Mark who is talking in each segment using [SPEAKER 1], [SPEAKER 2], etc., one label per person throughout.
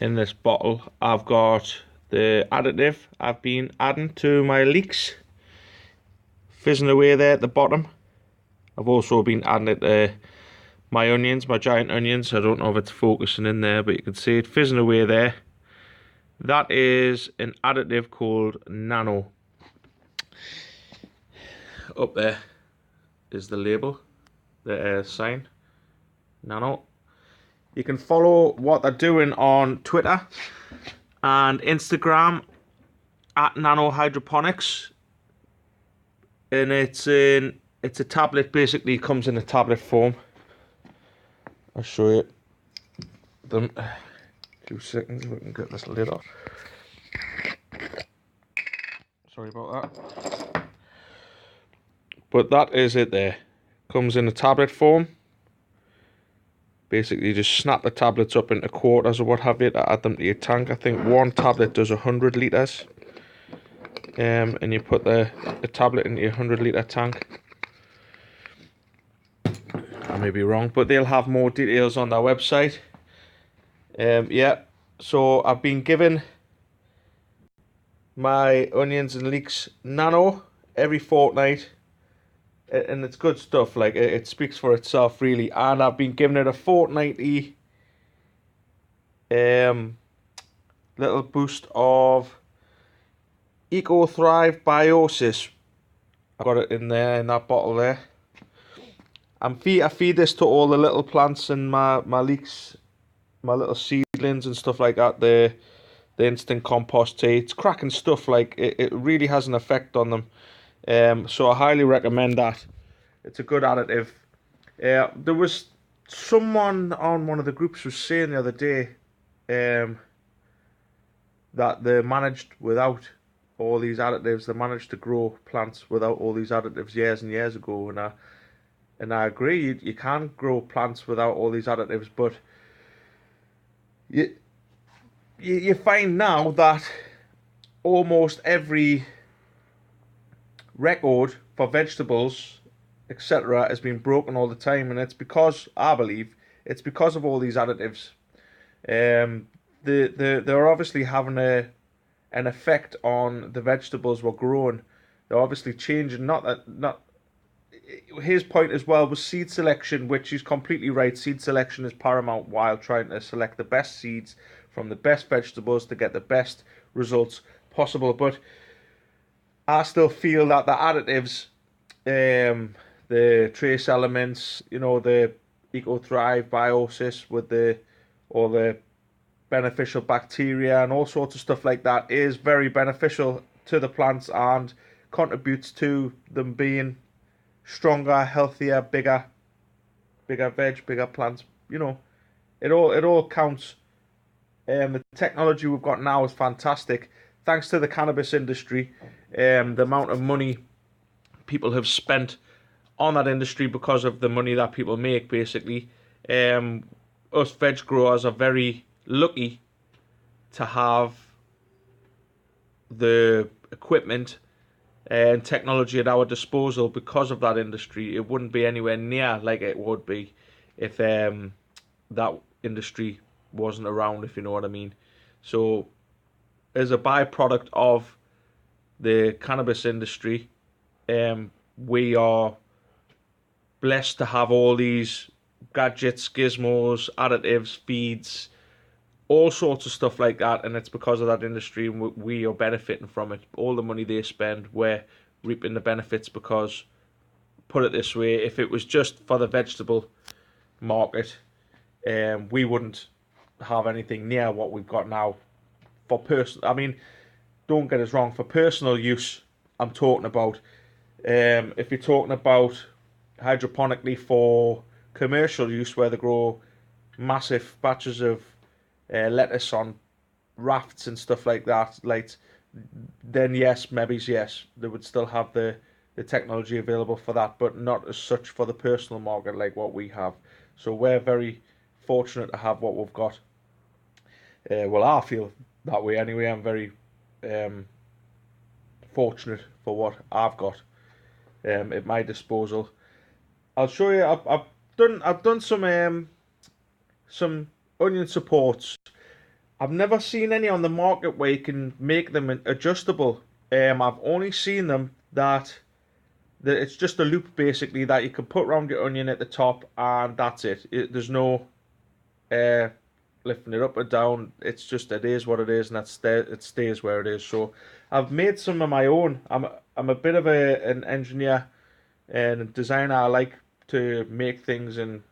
[SPEAKER 1] In this bottle, I've got the additive I've been adding to my leeks, fizzing away there at the bottom. I've also been adding it to my onions, my giant onions. I don't know if it's focusing in there, but you can see it fizzing away there. That is an additive called Nano. Up there is the label, the sign, Nano. You can follow what they're doing on Twitter and Instagram at Nano Hydroponics, and it's a tablet. Basically, it comes in a tablet form. I'll show you them. 2 seconds. We can get this lid off. Sorry about that. But that is it. There comes in a tablet form. Basically, you just snap the tablets up into quarters or what have you to add them to your tank. I think one tablet does 100 litres. And you put the tablet into your 100-litre tank. I may be wrong, but they'll have more details on their website. Yeah, so I've been given my onions and leeks Nano every fortnight, and it's good stuff. Like, it speaks for itself really. And I've been giving it a fortnightly little boost of Eco Thrive Biosis. I've got it in there, in that bottle there. I feed this to all the little plants and my leeks, my little seedlings and stuff like that. The instant compost tea. It's cracking stuff. Like, it really has an effect on them. So I highly recommend that. It's a good additive. There was someone on one of the groups was saying the other day that they managed without all these additives. They managed to grow plants without all these additives years and years ago, and I agree. You can grow plants without all these additives, but you find now that almost every record for vegetables, etc., has been broken all the time, and it's because, I believe, it's because of all these additives. They're obviously having an effect on the vegetables we're growing. They're obviously changing. Not his point as well was seed selection, which is completely right. Seed selection is paramount while trying to select the best seeds from the best vegetables to get the best results possible. But I still feel that the additives, the trace elements, the Eco Thrive Biosis with all the beneficial bacteria and all sorts of stuff like that, is very beneficial to the plants and contributes to them being stronger, healthier, bigger veg, bigger plants. It all counts. The technology we've got now is fantastic, thanks to the cannabis industry. The amount of money people have spent on that industry because of the money that people make, basically. Us veg growers are very lucky to have the equipment and technology at our disposal because of that industry. It wouldn't be anywhere near like it would be if that industry wasn't around, if you know what I mean. So, as a byproduct of the cannabis industry, we are blessed to have all these gadgets, gizmos, additives, feeds, all sorts of stuff like that, and it's because of that industry, and we are benefiting from it. All the money they spend, we're reaping the benefits because, put it this way, if it was just for the vegetable market, we wouldn't have anything near what we've got now. I mean, don't get us wrong, for personal use, I'm talking about. If you're talking about hydroponically for commercial use, where they grow massive batches of lettuce on rafts and stuff like that, then yes, maybe yes, they would still have the technology available for that, but not as such for the personal market like what we have. So we're very fortunate to have what we've got. Well, I feel that way anyway. I'm very fortunate for what I've got at my disposal. I'll show you. I've done some onion supports. I've never seen any on the market where you can make them adjustable. I've only seen them that it's just a loop basically that you can put around your onion at the top, and that's it. There's no lifting it up or down. It's just, it is what it is, and it stays where it is. So I've made some of my own. I'm a bit of an engineer and designer. I like to make things and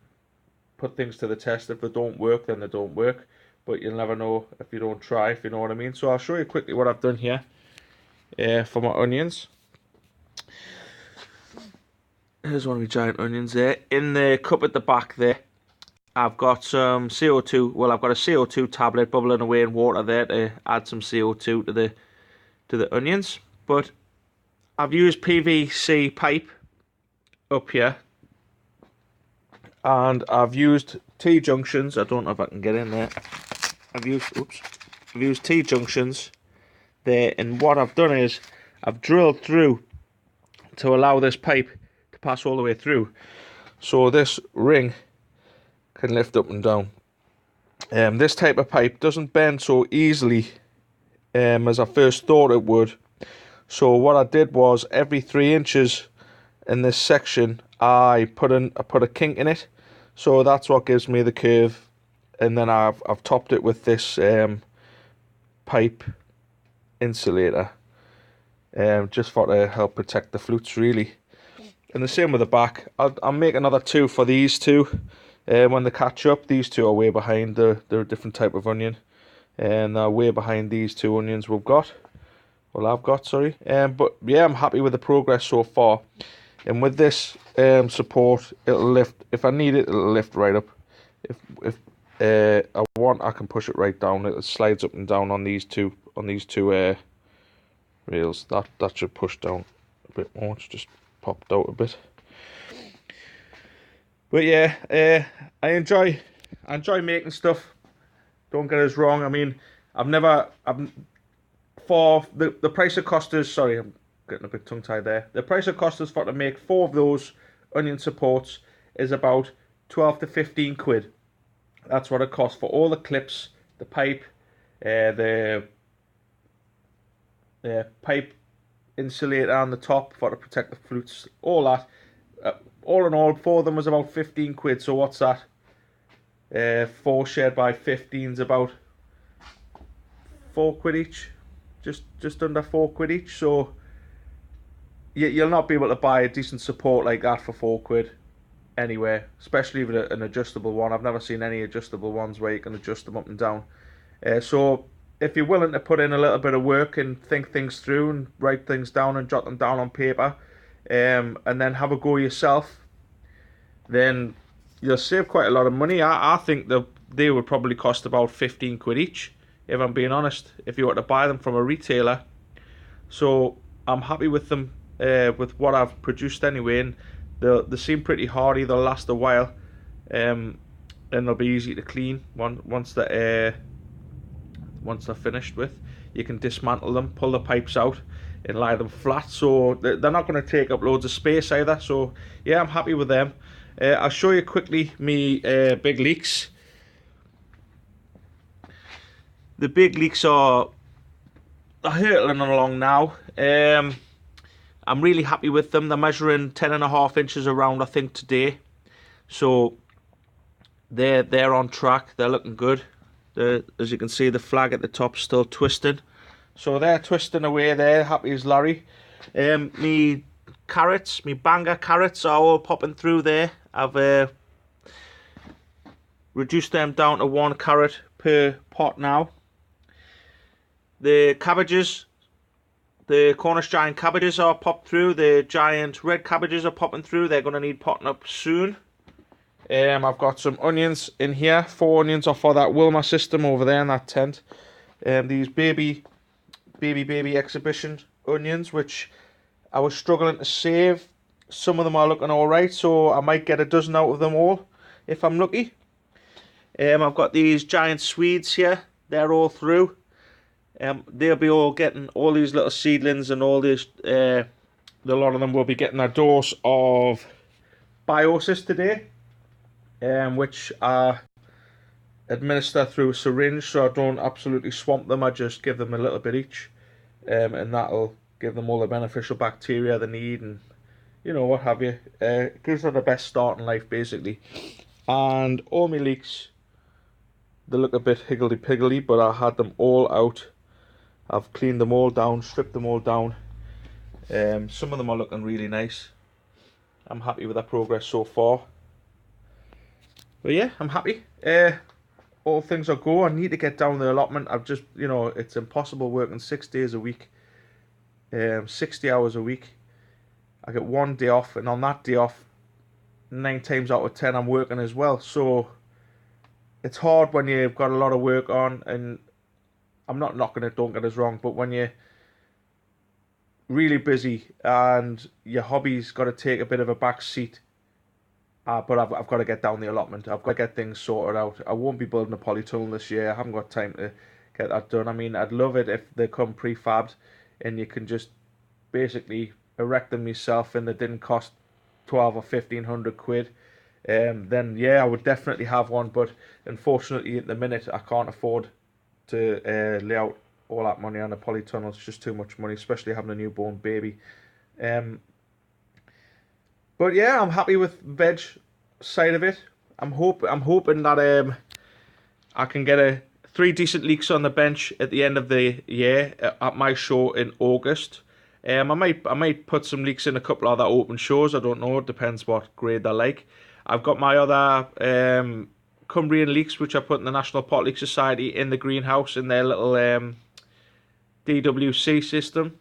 [SPEAKER 1] put things to the test. If they don't work, then they don't work. But you'll never know if you don't try, if you know what I mean. So I'll show you quickly what I've done here for my onions. Here's one of my giant onions there. In the cup at the back there, I've got some CO2. Well, I've got a CO2 tablet bubbling away in water there to add some CO2 to the onions. But I've used PVC pipe up here, and I've used T-junctions. I don't know if I can get in there. I've used T-junctions there, and what I've done is I've drilled through to allow this pipe to pass all the way through, so this ring can lift up and down. This type of pipe doesn't bend so easily as I first thought it would. So what I did was, every 3 inches in this section, I put a kink in it. So that's what gives me the curve. And then I've topped it with this pipe insulator, just for to help protect the flutes really. And the same with the back. I'll make another 2 for these two. When they catch up, these 2 are way behind. They're a different type of onion, and they're way behind these 2 onions I've got, sorry. But yeah, I'm happy with the progress so far. And with this support, it'll lift. If I need it, it'll lift right up. If I want, I can push it right down. It slides up and down on these two rails. That should push down a bit more. It's just popped out a bit. But yeah, I enjoy making stuff. Don't get us wrong. I mean, for the price it cost us. Sorry, I'm getting a bit tongue tied there. The price it cost us for to make 4 of those onion supports is about 12 to 15 quid. That's what it costs for all the clips, the pipe, the pipe insulator on the top for to protect the flutes, all that. All in all, 4 of them was about 15 quid. So what's that? 4 shared by 15 is about 4 quid each. Just under 4 quid each. So you'll not be able to buy a decent support like that for 4 quid anywhere, especially with an adjustable one. I've never seen any adjustable ones where you can adjust them up and down. So if you're willing to put in a little bit of work and think things through and write things down and jot them down on paper, and then have a go yourself, then you'll save quite a lot of money. I think they would probably cost about 15 quid each, if I'm being honest, if you were to buy them from a retailer. So I'm happy with them, with what I've produced anyway, and they seem pretty hardy. They'll last a while, and they'll be easy to clean once they're finished with. You can dismantle them, pull the pipes out, and lie them flat, so they're not going to take up loads of space either. So yeah, I'm happy with them. I'll show you quickly me big leeks. The big leeks are hurtling along now. I'm really happy with them. They're measuring 10.5 inches around, I think, today. So they're on track. They're looking good. As you can see, the flag at the top still twisting. So they're twisting away there, happy as Larry. Me carrots, me banger carrots are all popping through there. I've reduced them down to 1 carrot per pot now. The cabbages, the Cornish giant cabbages are popped through. The giant red cabbages are popping through. They're going to need potting up soon. I've got some onions in here. 4 onions off for that Wilma system over there in that tent. These baby exhibition onions, which I was struggling to save. Some of them are looking alright, so I might get a dozen out of them all if I'm lucky. I've got these giant Swedes here. They're all through. They'll be all getting all these little seedlings, and all this. A lot of them will be getting a dose of biosis today, which administer through a syringe, so I don't absolutely swamp them. I just give them a little bit each, and that'll give them all the beneficial bacteria they need, and what have you. Gives them the best start in life, basically. And all my leeks, they look a bit higgledy-piggledy, but I had them all out. I've cleaned them all down, stripped them all down. Some of them are looking really nice. I'm happy with that progress so far. But yeah, I'm happy. All things are go. I need to get down the allotment. I've just, it's impossible working 6 days a week, 60 hours a week. I get 1 day off, and on that day off, 9 times out of 10 I'm working as well. So it's hard when you've got a lot of work on, and I'm not knocking it, don't get us wrong, but when you're really busy and your hobby's got to take a bit of a back seat, but I've got to get down the allotment. I've got to get things sorted out. I won't be building a polytunnel this year. I haven't got time to get that done. I mean, I'd love it if they come prefabbed and you can just basically erect them yourself and they didn't cost 12 or 1500 quid. Then yeah, I would definitely have one, but unfortunately at the minute I can't afford to lay out all that money on a polytunnel. It's just too much money, especially having a newborn baby. But yeah, I'm happy with veg side of it. I'm hoping that I can get 3 decent leeks on the bench at the end of the year at my show in August. I might put some leeks in a couple of other open shows. I don't know. It depends what grade they're like. I've got my other Cumbrian leeks, which I put in the National Pot Leek Society in the greenhouse in their little DWC system.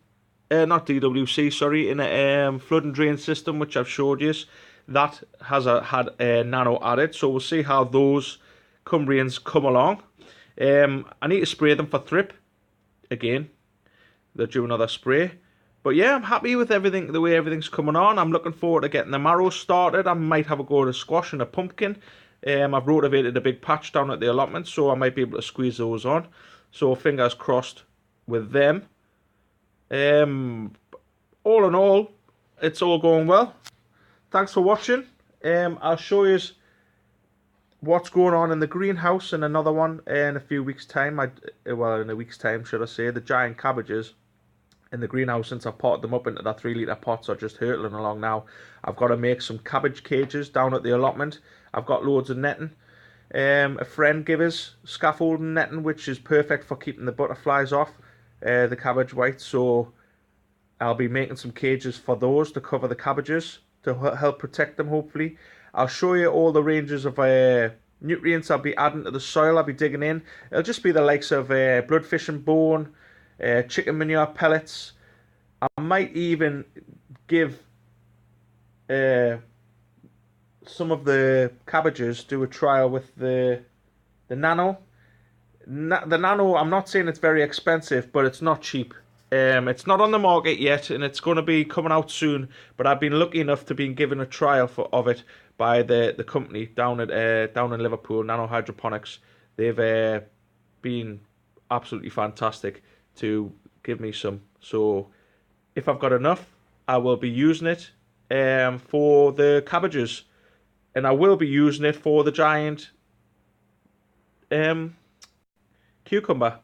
[SPEAKER 1] Not DWC, sorry, in a flood and drain system, which I've showed you. That has had a nano added, so we'll see how those Cumbrians come along. I need to spray them for thrip again. They'll do another spray. But yeah, I'm happy with everything, the way everything's coming on. I'm looking forward to getting the marrows started. I might have a go at a squash and a pumpkin. I've rotivated a big patch down at the allotment, so I might be able to squeeze those on. So fingers crossed with them. All in all, it's all going well. Thanks for watching. I'll show you what's going on in the greenhouse in another one in a few weeks' time. In a week's time, should I say. The giant cabbages in the greenhouse, since I've potted them up into that 3 litre pots, are just hurtling along now. I've got to make some cabbage cages down at the allotment. I've got loads of netting. A friend gave us scaffolding netting, which is perfect for keeping the butterflies off the cabbage white. So I'll be making some cages for those to cover the cabbages to help protect them, hopefully. I'll show you all the ranges of nutrients I'll be adding to the soil. I'll be digging in. It'll just be the likes of bloodfish and bone, chicken manure pellets. I might even give some of the cabbages, do a trial with the nano. The nano, I'm not saying it's very expensive, but it's not cheap. It's not on the market yet, and it's going to be coming out soon. But I've been lucky enough to be given a trial of it by the company down in Liverpool, Nano Hydroponics. They've been absolutely fantastic to give me some. So if I've got enough, I will be using it for the cabbages, and I will be using it for the giant cucumber.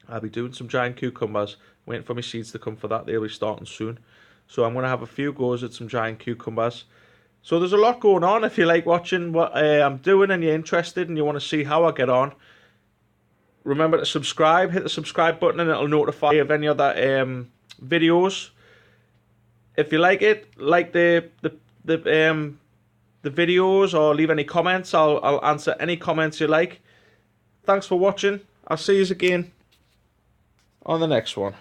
[SPEAKER 1] I'll be doing some giant cucumbers, waiting for my seeds to come for that. They'll be starting soon. So I'm going to have a few goes at some giant cucumbers. So there's a lot going on. If you like watching what I'm doing and you're interested and you want to see how I get on, remember to subscribe. Hit the subscribe button and it'll notify you of any other videos. If you like it, like the videos, or leave any comments. I'll answer any comments you like. Thanks for watching. I'll see you again on the next one.